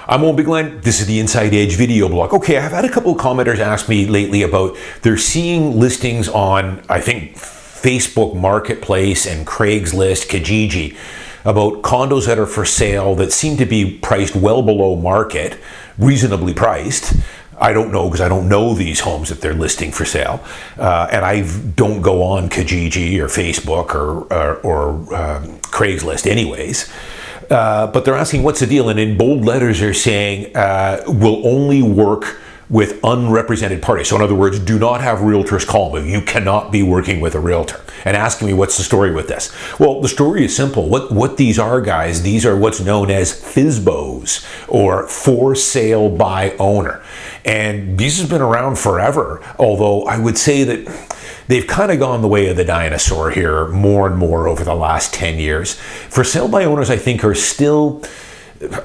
I'm Owen Bigland. This is the Inside Edge video blog. Okay, I've had a couple of commenters ask me lately about they're seeing listings on, I think, Facebook Marketplace and Craigslist, Kijiji, about condos that are for sale that seem to be priced well below market, reasonably priced. I don't know because I don't know these homes that they're listing for sale, and I don't go on Kijiji or Facebook or Craigslist anyways. But they're asking what's the deal, and in bold letters they're saying will only work with unrepresented parties. So in other words, do not have realtors call me. You cannot be working with a realtor. And asking me what's the story with this. Well, the story is simple. What these are, guys, these are what's known as FSBOs, or for sale by owner. And these have been around forever, although I would say that they've kind of gone the way of the dinosaur here more and more over the last 10 years. For sale by owners, I think, are still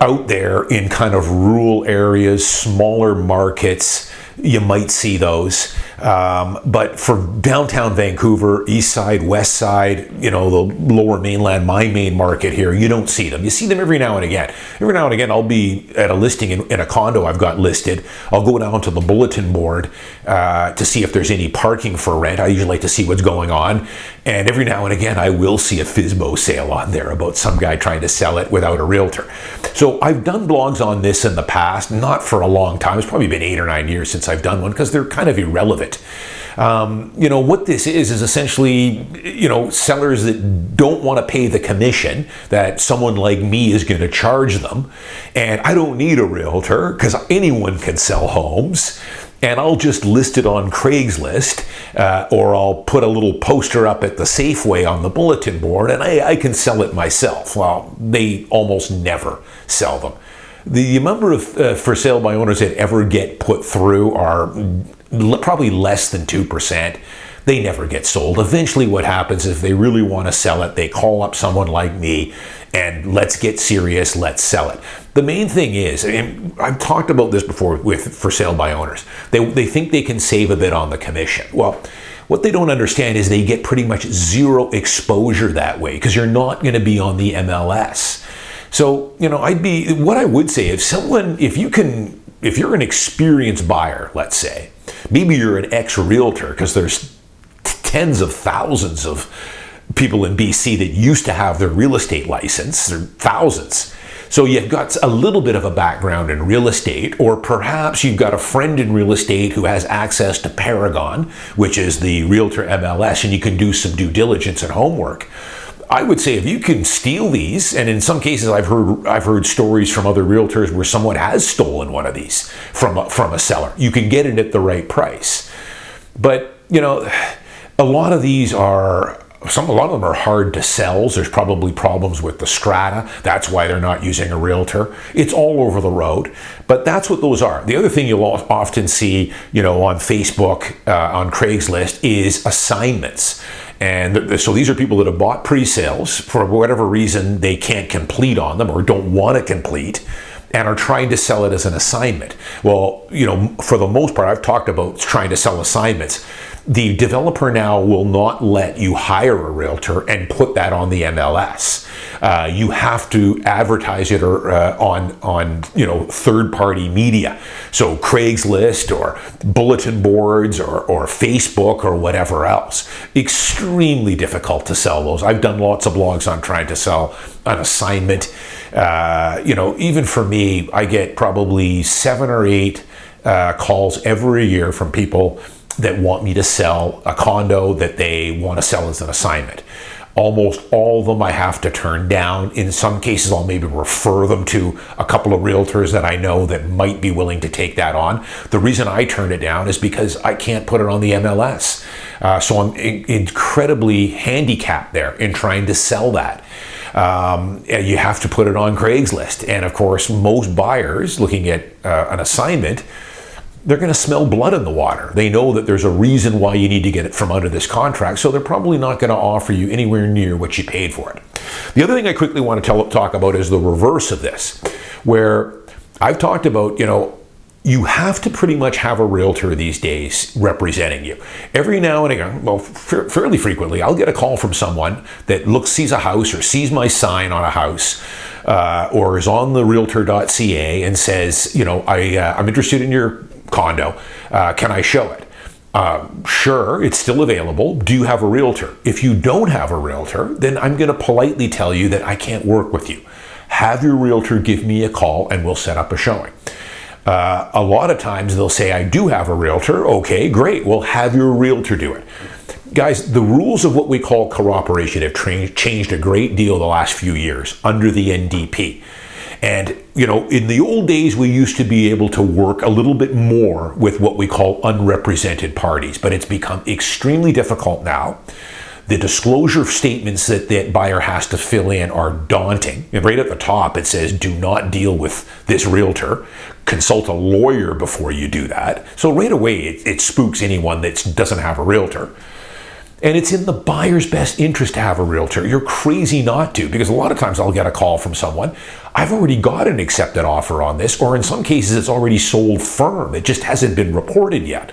out there in kind of rural areas, smaller markets. You might see those. But for downtown Vancouver, east side, west side, the lower mainland, my main market here, you don't see them. You see them every now and again. Every now and again, I'll be at a listing in a condo I've got listed. I'll go down to the bulletin board to see if there's any parking for rent. I usually like to see what's going on. And every now and again, I will see a FSBO sale on there about some guy trying to sell it without a realtor. So I've done blogs on this in the past, not for a long time. It's probably been 8 or 9 years since I've done one because they're kind of irrelevant. What this is essentially, sellers that don't want to pay the commission that someone like me is going to charge them. And I don't need a realtor because anyone can sell homes. And I'll just list it on Craigslist, or I'll put a little poster up at the Safeway on the bulletin board, and I can sell it myself. Well, they almost never sell them. The number of for sale by owners that ever get put through are probably less than 2%. They never get sold. Eventually what happens is if they really want to sell it, they call up someone like me and let's get serious, let's sell it. The main thing is, and I've talked about this before with for sale by owners, they think they can save a bit on the commission. Well, what they don't understand is they get pretty much zero exposure that way because you're not going to be on the MLS. So, what I would say, if you're an experienced buyer, let's say, maybe you're an ex-realtor, because there's tens of thousands of people in BC that used to have their real estate license, there are thousands. So you've got a little bit of a background in real estate, or perhaps you've got a friend in real estate who has access to Paragon, which is the Realtor MLS, and you can do some due diligence and homework. I would say if you can steal these, and in some cases I've heard stories from other realtors where someone has stolen one of these from a seller. You can get it at the right price. But, a lot of these are, a lot of them are hard to sell. There's probably problems with the strata. That's why they're not using a realtor. It's all over the road, but that's what those are. The other thing you'll often see, on Facebook, on Craigslist, is assignments. And so these are people that have bought pre-sales. For whatever reason, they can't complete on them or don't want to complete and are trying to sell it as an assignment. Well, for the most part, I've talked about trying to sell assignments. The developer now will not let you hire a realtor and put that on the MLS. You have to advertise it on third-party media, so Craigslist or bulletin boards or Facebook or whatever else. Extremely difficult to sell those. I've done lots of blogs on trying to sell an assignment. Even for me, I get probably 7 or 8 calls every year from people that want me to sell a condo that they want to sell as an assignment. Almost all of them I have to turn down. In some cases, I'll maybe refer them to a couple of realtors that I know that might be willing to take that on. The reason I turn it down is because I can't put it on the MLS. So I'm incredibly handicapped there in trying to sell that. You have to put it on Craigslist. And of course, most buyers looking at an assignment, they're going to smell blood in the water. They know that there's a reason why you need to get it from under this contract, so they're probably not going to offer you anywhere near what you paid for it. The other thing I quickly want to talk about is the reverse of this, where I've talked about, you have to pretty much have a realtor these days representing you. Every now and again, well, fairly frequently, I'll get a call from someone that sees a house or sees my sign on a house or is on the realtor.ca and says, I'm interested in your condo. Can I show it? Sure, it's still available. Do you have a realtor? If you don't have a realtor, then I'm going to politely tell you that I can't work with you. Have your realtor give me a call and we'll set up a showing. A lot of times they'll say, I do have a realtor. Okay, great. Well, have your realtor do it. Guys, the rules of what we call cooperation have changed a great deal the last few years under the NDP. And, in the old days, we used to be able to work a little bit more with what we call unrepresented parties, but it's become extremely difficult now. The disclosure statements that that buyer has to fill in are daunting. And right at the top, it says, do not deal with this realtor. Consult a lawyer before you do that. So right away, it spooks anyone that doesn't have a realtor. And it's in the buyer's best interest to have a realtor. You're crazy not to, because a lot of times I'll get a call from someone, I've already got an accepted offer on this, or in some cases it's already sold firm. It just hasn't been reported yet.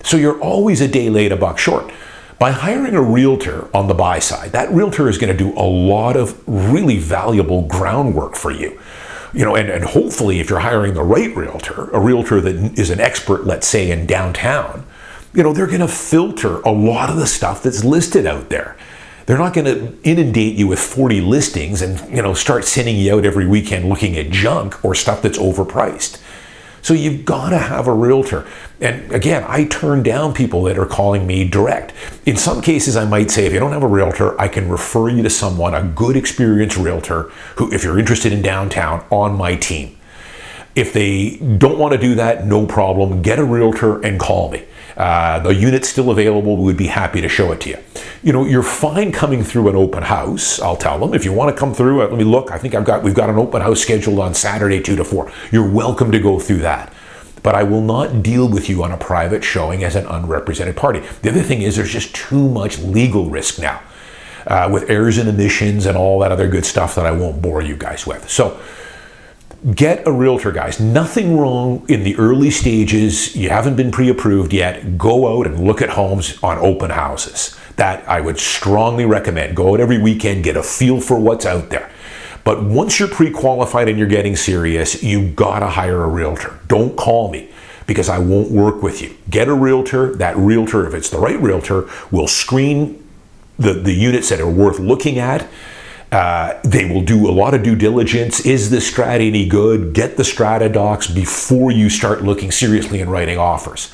So you're always a day late, a buck short. By hiring a realtor on the buy side, that realtor is going to do a lot of really valuable groundwork for you. And hopefully if you're hiring the right realtor, a realtor that is an expert, let's say in downtown, they're going to filter a lot of the stuff that's listed out there. They're not going to inundate you with 40 listings and, start sending you out every weekend looking at junk or stuff that's overpriced. So you've got to have a realtor. And again, I turn down people that are calling me direct. In some cases, I might say, if you don't have a realtor, I can refer you to someone, a good experienced realtor, who, if you're interested in downtown, on my team. If they don't want to do that, no problem. Get a realtor and call me. The unit's still available. We'd be happy to show it to you. You're fine coming through an open house. I'll tell them, if you want to come through, let me look. I think we've got an open house scheduled on Saturday 2 to 4. You're welcome to go through that. But I will not deal with you on a private showing as an unrepresented party. The other thing is there's just too much legal risk now with errors and omissions and all that other good stuff that I won't bore you guys with. So get a realtor, guys. Nothing wrong in the early stages. You haven't been pre-approved yet. Go out and look at homes on open houses. That I would strongly recommend. Go out every weekend, get a feel for what's out there. But once you're pre-qualified and you're getting serious, you gotta hire a realtor. Don't call me because I won't work with you. Get a realtor. That realtor, if it's the right realtor, will screen the units that are worth looking at. They will do a lot of due diligence. Is the strata any good? Get the strata docs before you start looking seriously and writing offers.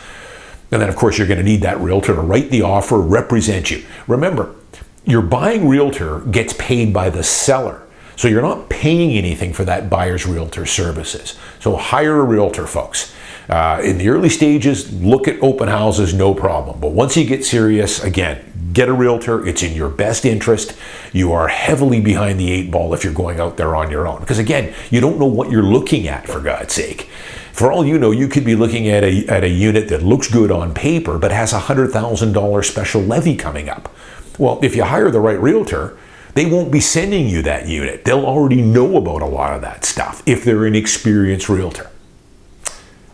And then, of course, you're going to need that realtor to write the offer, represent you. Remember, your buying realtor gets paid by the seller. So you're not paying anything for that buyer's realtor services. So hire a realtor, folks. In the early stages, look at open houses, no problem. But once you get serious, again, get a realtor. It's in your best interest. You are heavily behind the 8 ball if you're going out there on your own. Because again, you don't know what you're looking at, for God's sake. For all you know, you could be looking at a unit that looks good on paper, but has a $100,000 special levy coming up. Well, if you hire the right realtor, they won't be sending you that unit. They'll already know about a lot of that stuff if they're an experienced realtor.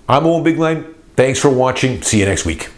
I'm Owen Bigland. Thanks for watching. See you next week.